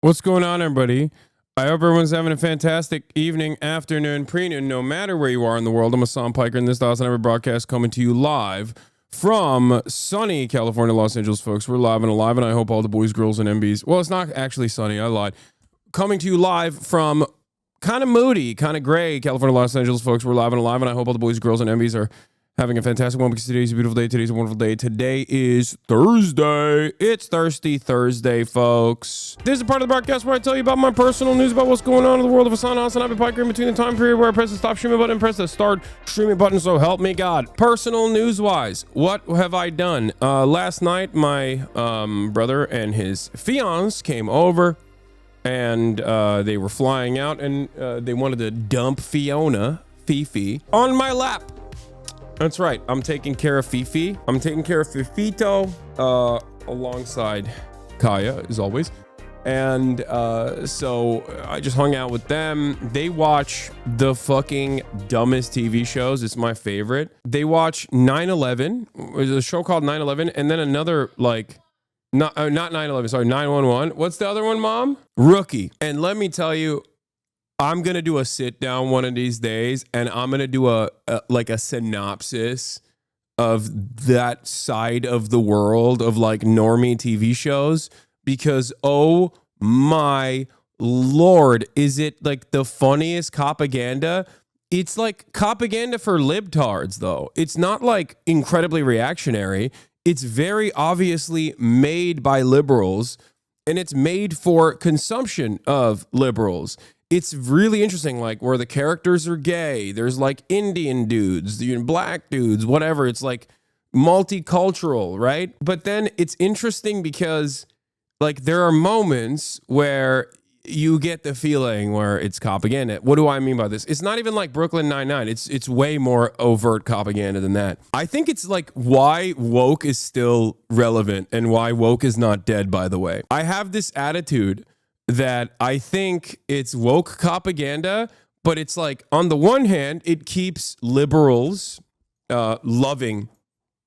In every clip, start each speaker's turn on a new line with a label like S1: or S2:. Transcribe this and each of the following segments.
S1: What's going on, everybody? I hope everyone's having a fantastic evening, afternoon, pre-noon, no matter where you are in the world. I'm Hassan Piker, and this is the HASANABI broadcast coming to you live from sunny California, Los Angeles, folks. We're live and alive, and I hope all the boys, girls, and MBs. Well, it's not actually sunny. I lied. Coming to you live from kind of moody, kind of gray California, Los Angeles, folks. We're live and alive, and I hope all the boys, girls, and MBs are having a fantastic one because today's a beautiful day. Today's a wonderful day. Today is Thursday. It's Thirsty Thursday, folks. This is a part of the broadcast where I tell you about my personal news about what's going on in the world of HASANABI Piker in between the time period where I press the stop streaming button and press the start streaming button, so help me God. Personal news-wise, what have I done? Last night, my brother and his fiance came over, and they were flying out, and they wanted to dump Fifi, on my lap. That's right. I'm taking care of Fifi. I'm taking care of Fifito alongside Kaya, as always. And so I just hung out with them. They watch the fucking dumbest TV shows. It's my favorite. They watch 9/11. There's a show called 9/11, and then another, like, not 9/11, sorry, 911. What's the other one, Mom? Rookie. And let me tell you, I'm going to do a sit down one of these days, and I'm going to do a synopsis of that side of the world of like normie TV shows, because oh my Lord, is it like the funniest Copaganda? It's like Copaganda for libtards, though. It's not like incredibly reactionary. It's very obviously made by liberals, and it's made for consumption of liberals. It's really interesting, like, where the characters are gay. There's like Indian dudes, black dudes, whatever. It's like multicultural, right? But then it's interesting because, like, there are moments where you get the feeling where it's Copaganda. What do I mean by this? It's not even like Brooklyn Nine-Nine. It's way more overt Copaganda than that. I think it's like why woke is still relevant and why woke is not dead, by the way. I have this attitude that I think it's woke Copaganda, but it's like, on the one hand, it keeps liberals loving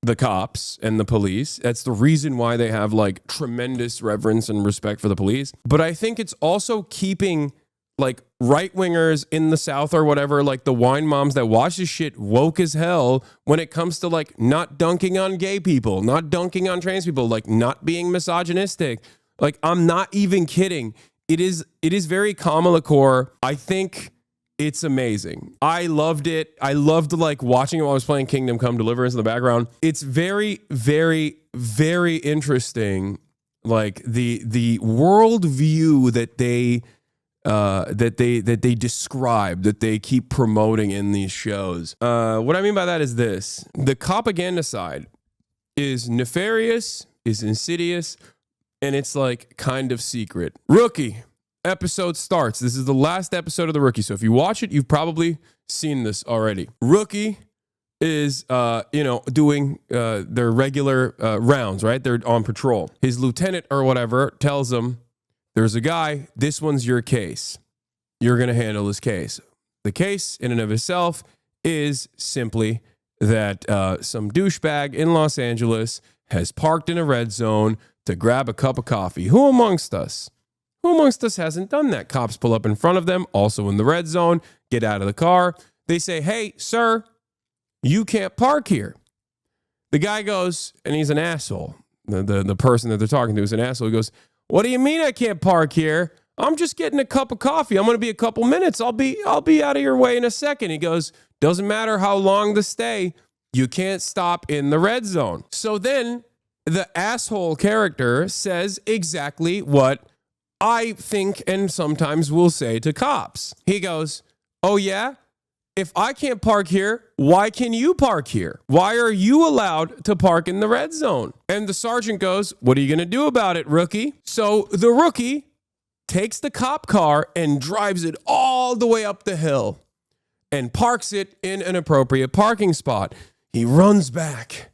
S1: the cops and the police. That's the reason why they have like tremendous reverence and respect for the police. But I think it's also keeping like right-wingers in the South or whatever, like the wine moms that watch this shit, woke as hell when it comes to like not dunking on gay people, not dunking on trans people, like not being misogynistic. Like, I'm not even kidding. It is very Kamala core. I think it's amazing. I loved it. I loved like watching it while I was playing Kingdom Come Deliverance in the background. It's very, very, very interesting. Like the world view that they describe, that they keep promoting in these shows. What I mean by that is this: the Copaganda side is nefarious, is insidious, and it's like kind of secret. Rookie episode starts. This is the last episode of The Rookie. So if you watch it, you've probably seen this already. Rookie is, doing their regular rounds, right? They're on patrol. His lieutenant or whatever tells him, there's a guy, this one's your case. You're going to handle this case. The case in and of itself is simply that some douchebag in Los Angeles has parked in a red zone to grab a cup of coffee. Who amongst us hasn't done that? Cops pull up in front of them, also in the red zone, get out of the car. They say, hey, sir, you can't park here. The guy goes, and he's an asshole. The person that they're talking to is an asshole. He goes, what do you mean I can't park here? I'm just getting a cup of coffee. I'm going to be a couple minutes. I'll be out of your way in a second. He goes, doesn't matter how long the stay. You can't stop in the red zone. So then the asshole character says exactly what I think and sometimes will say to cops. He goes, oh yeah? If I can't park here, why can you park here? Why are you allowed to park in the red zone? And the sergeant goes, what are you going to do about it, rookie? So the rookie takes the cop car and drives it all the way up the hill and parks it in an appropriate parking spot. He runs back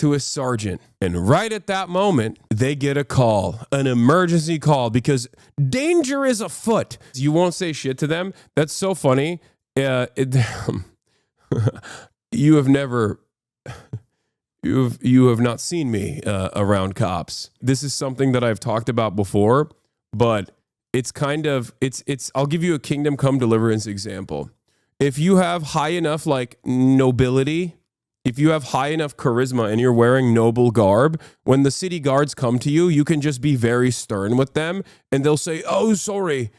S1: to a sergeant, and right at that moment, they get a call, an emergency call, because danger is afoot. You won't say shit to them. That's so funny. You have not seen me around cops. This is something that I've talked about before, but it's kind of, I'll give you a Kingdom Come Deliverance example. If you have high enough like nobility, if you have high enough charisma and you're wearing noble garb, when the city guards come to you, you can just be very stern with them and they'll say, oh, sorry.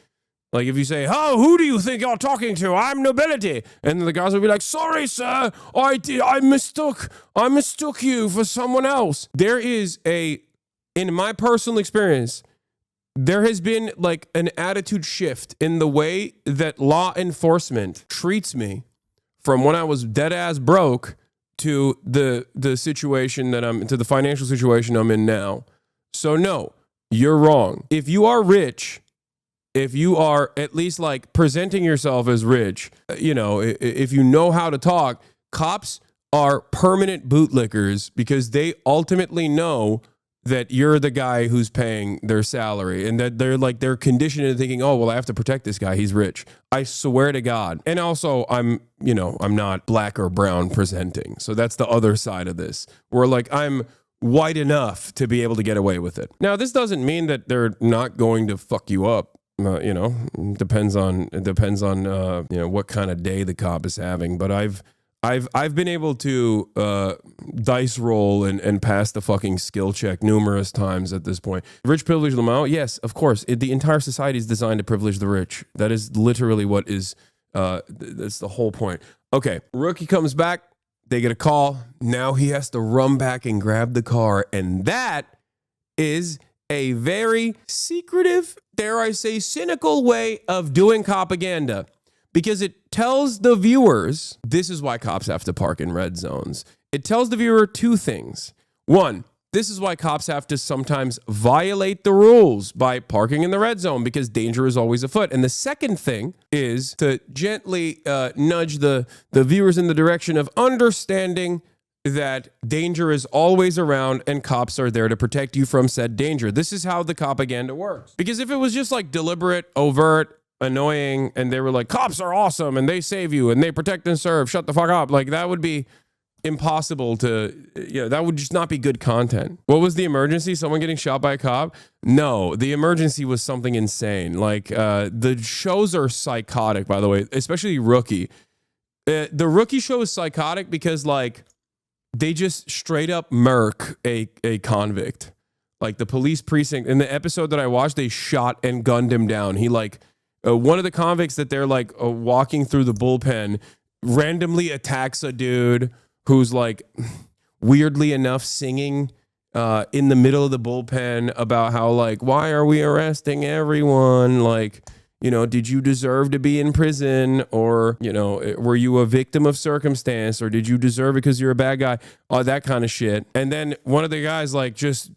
S1: Like if you say, oh, who do you think you're talking to? I'm nobility. And the guys will be like, sorry, sir, I mistook you for someone else. There is in my personal experience, there has been like an attitude shift in the way that law enforcement treats me from when I was dead ass broke to the situation to the financial situation I'm in now. So no, you're wrong. If you are rich, if you are at least like presenting yourself as rich, if you know how to talk, cops are permanent bootlickers because they ultimately know that you're the guy who's paying their salary and that they're conditioned into thinking, oh, well, I have to protect this guy. He's rich. I swear to God. And also I'm not black or brown presenting. So that's the other side of this where like I'm white enough to be able to get away with it. Now, this doesn't mean that they're not going to fuck you up. Depends on what kind of day the cop is having. But I've been able to dice roll and pass the fucking skill check numerous times at this point. Rich privilege Lamau? Yes, of course. The entire society is designed to privilege the rich. That is literally what is, that's the whole point. Okay, rookie comes back. They get a call. Now he has to run back and grab the car. And that is a very secretive, dare I say, cynical way of doing propaganda. Because it tells the viewers, this is why cops have to park in red zones. It tells the viewer two things. One, this is why cops have to sometimes violate the rules by parking in the red zone because danger is always afoot. And the second thing is to gently nudge the viewers in the direction of understanding that danger is always around and cops are there to protect you from said danger. This is how the propaganda works. Because if it was just like deliberate, overt, annoying, and they were like, cops are awesome and they save you and they protect and serve, shut the fuck up, like that would be impossible that would just not be good content. What was the emergency? Someone getting shot by a cop? No, the emergency was something insane. Like the shows are psychotic, by the way, especially Rookie. The Rookie show is psychotic because like they just straight up murk a convict. Like the police precinct in the episode that I watched, they shot and gunned him down. He like one of the convicts that they're like walking through the bullpen randomly attacks a dude who's like weirdly enough singing in the middle of the bullpen about how like, why are we arresting everyone? Like, did you deserve to be in prison? Or, were you a victim of circumstance? Or did you deserve it because you're a bad guy? That kind of shit. And then one of the guys like just,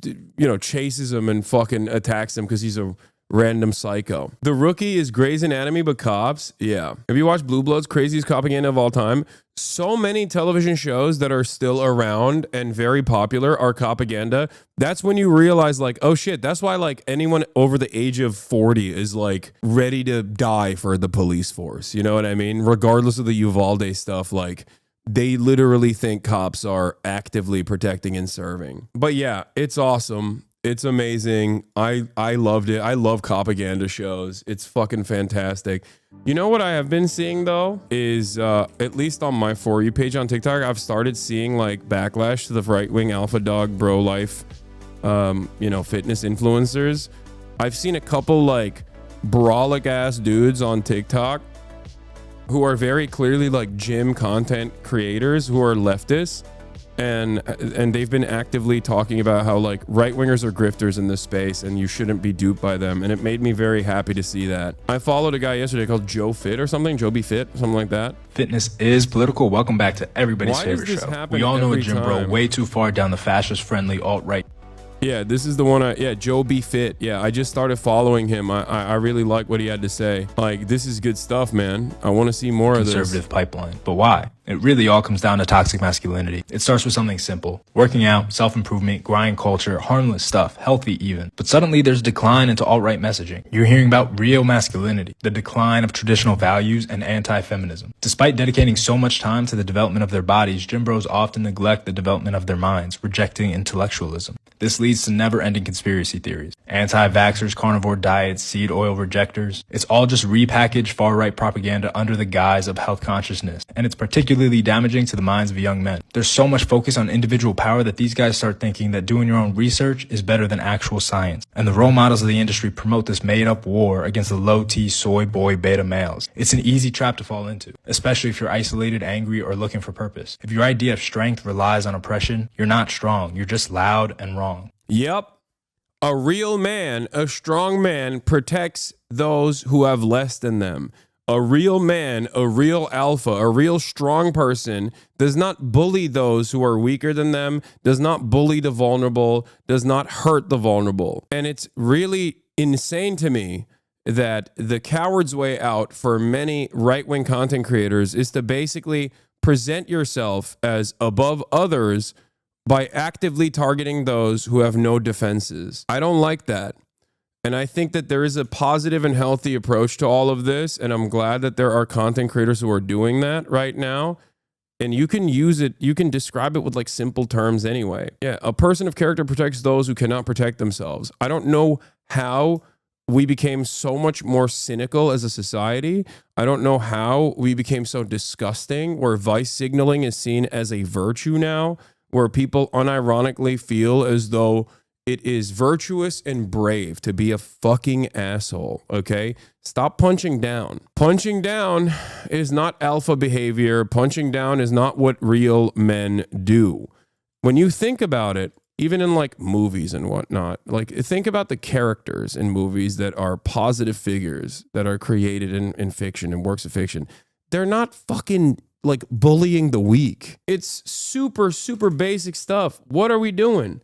S1: chases him and fucking attacks him because he's a random psycho. The Rookie is Grey's Anatomy, but cops. Yeah. Have you watched Blue Bloods? Craziest propaganda of all time. So many television shows that are still around and very popular are propaganda. That's when you realize like, oh shit, that's why like anyone over the age of 40 is like ready to die for the police force. You know what I mean? Regardless of the Uvalde stuff, like they literally think cops are actively protecting and serving. But yeah, it's awesome. It's amazing. I loved it. I love propaganda shows. It's fucking fantastic. You know what I have been seeing though is at least on my For You page on TikTok, I've started seeing like backlash to the right-wing alpha dog bro life fitness influencers. I've seen a couple like brolic ass dudes on TikTok who are very clearly like gym content creators who are leftists. And they've been actively talking about how like right-wingers are grifters in this space and you shouldn't be duped by them. And it made me very happy to see that. I followed a guy yesterday called Joe Fit or something, Joe Be Fit, something like that.
S2: Fitness is political. Welcome back to everybody's favorite show. We all know a gym bro way too far down the fascist-friendly alt-right.
S1: Yeah, this is the one. Joe Be Fit. Yeah, I just started following him. I really like what he had to say. Like, this is good stuff, man. I want to see more of this.
S2: Conservative pipeline. But why? It really all comes down to toxic masculinity. It starts with something simple. Working out, self-improvement, grind culture, harmless stuff, healthy even. But suddenly there's a decline into alt-right messaging. You're hearing about real masculinity, the decline of traditional values, and anti-feminism. Despite dedicating so much time to the development of their bodies, gym bros often neglect the development of their minds, rejecting intellectualism. This leads to never-ending conspiracy theories. Anti-vaxxers, carnivore diets, seed oil rejectors. It's all just repackaged far-right propaganda under the guise of health consciousness, and it's particularly damaging to the minds of young men. There's so much focus on individual power that these guys start thinking that doing your own research is better than actual science. And the role models of the industry promote this made-up war against the low-T soy boy beta males. It's an easy trap to fall into, especially if you're isolated, angry, or looking for purpose. If your idea of strength relies on oppression, you're not strong. You're just loud and wrong.
S1: Yep. A real man, a strong man, protects those who have less than them. A real man, a real alpha, a real strong person does not bully those who are weaker than them, does not bully the vulnerable, does not hurt the vulnerable. And it's really insane to me that the coward's way out for many right-wing content creators is to basically present yourself as above others by actively targeting those who have no defenses. I don't like that. And I think that there is a positive and healthy approach to all of this. And I'm glad that there are content creators who are doing that right now. And you can use it, you can describe it with like simple terms anyway. Yeah, a person of character protects those who cannot protect themselves. I don't know how we became so much more cynical as a society. I don't know how we became so disgusting, where vice signaling is seen as a virtue now, where people unironically feel as though it is virtuous and brave to be a fucking asshole, okay? Stop punching down. Punching down is not alpha behavior. Punching down is not what real men do. When you think about it, even in like movies and whatnot, like think about the characters in movies that are positive figures that are created in fiction and works of fiction. They're not fucking like bullying the weak. It's super, super basic stuff. What are we doing?